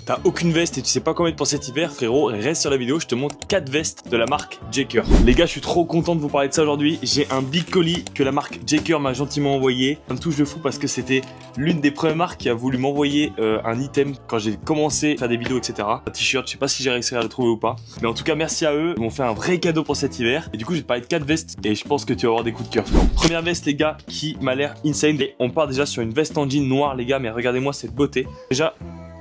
T'as aucune veste et tu sais pas quoi mettre pour cet hiver, frérot, reste sur la vidéo, je te montre 4 vestes de la marque Jaker. Les gars, je suis trop content de vous parler de ça aujourd'hui. J'ai un big colis que la marque Jaker m'a gentiment envoyé. Ça me touche de fou parce que c'était l'une des premières marques qui a voulu m'envoyer un item quand j'ai commencé à faire des vidéos, etc. Un t-shirt, je sais pas si j'ai réussi à le trouver ou pas. Mais en tout cas, merci à eux, ils m'ont fait un vrai cadeau pour cet hiver. Et du coup, je vais te parler de 4 vestes et je pense que tu vas avoir des coups de cœur. Première veste, les gars, qui m'a l'air insane. Et on part déjà sur une veste en jean noire, les gars, mais regardez-moi cette beauté. Déjà,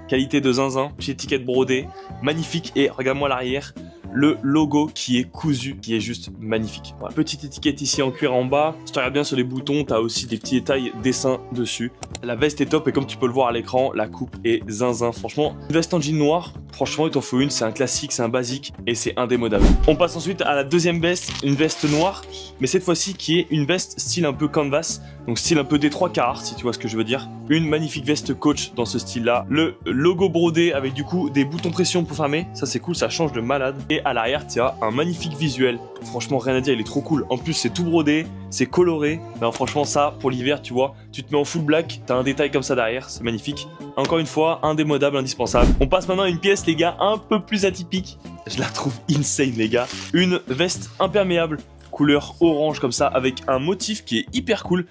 qualité de zinzin, petite étiquette brodée, magnifique. Et regarde-moi l'arrière, le logo qui est cousu, qui est juste magnifique. Voilà. Petite étiquette ici en cuir en bas. Si tu regardes bien sur les boutons, tu as aussi des petits détails dessins dessus. La veste est top et comme tu peux le voir à l'écran, la coupe est zinzin. Franchement, une veste en jean noir, franchement, il t'en faut une. C'est un classique, c'est un basique et c'est indémodable. On passe ensuite à la deuxième veste, une veste noire, mais cette fois-ci qui est une veste style un peu canvas, donc style un peu Détroit Carhartt, si tu vois ce que je veux dire. Une magnifique veste coach dans ce style-là. Le logo brodé avec du coup des boutons pression pour fermer. Ça, c'est cool, ça change de malade. Et à l'arrière, tu as un magnifique visuel. Franchement, rien à dire, il est trop cool. En plus, c'est tout brodé, c'est coloré. Non, franchement, ça, pour l'hiver, tu vois, tu te mets en full black, t'as un détail comme ça derrière, c'est magnifique. Encore une fois, indémodable, indispensable. On passe maintenant à une pièce, les gars, un peu plus atypique. Je la trouve insane, les gars. Une veste imperméable, couleur orange comme ça, avec un motif qui est hyper cool.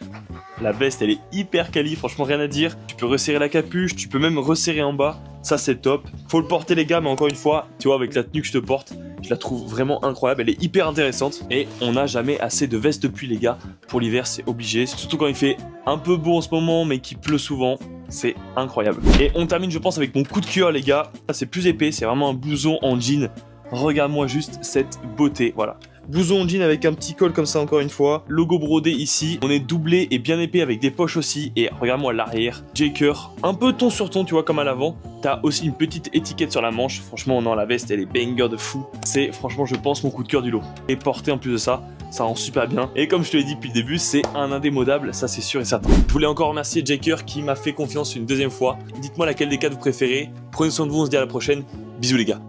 La veste, elle est hyper quali, franchement, rien à dire. Tu peux resserrer la capuche, tu peux même resserrer en bas. Ça, c'est top. Faut le porter, les gars, mais encore une fois, tu vois, avec la tenue que je te porte, je la trouve vraiment incroyable. Elle est hyper intéressante. Et on n'a jamais assez de vestes de pluie, les gars. Pour l'hiver, c'est obligé. Surtout quand il fait un peu beau en ce moment, mais qu'il pleut souvent. C'est incroyable. Et on termine, je pense, avec mon coup de cœur, les gars. Ça, c'est plus épais. C'est vraiment un blouson en jean. Regarde-moi juste cette beauté. Voilà. Blouson en jean avec un petit col comme ça encore une fois. Logo brodé ici. On est doublé et bien épais avec des poches aussi. Et regarde-moi l'arrière. Jaker. Un peu ton sur ton, tu vois, comme à l'avant. T'as aussi une petite étiquette sur la manche. Franchement, non, la veste, elle est banger de fou. C'est franchement, je pense, mon coup de cœur du lot. Et porté en plus de ça, ça rend super bien. Et comme je te l'ai dit depuis le début, c'est un indémodable. Ça, c'est sûr et certain. Je voulais encore remercier Jaker qui m'a fait confiance une deuxième fois. Dites-moi laquelle des 4 vous préférez. Prenez soin de vous, on se dit à la prochaine. Bisous les gars.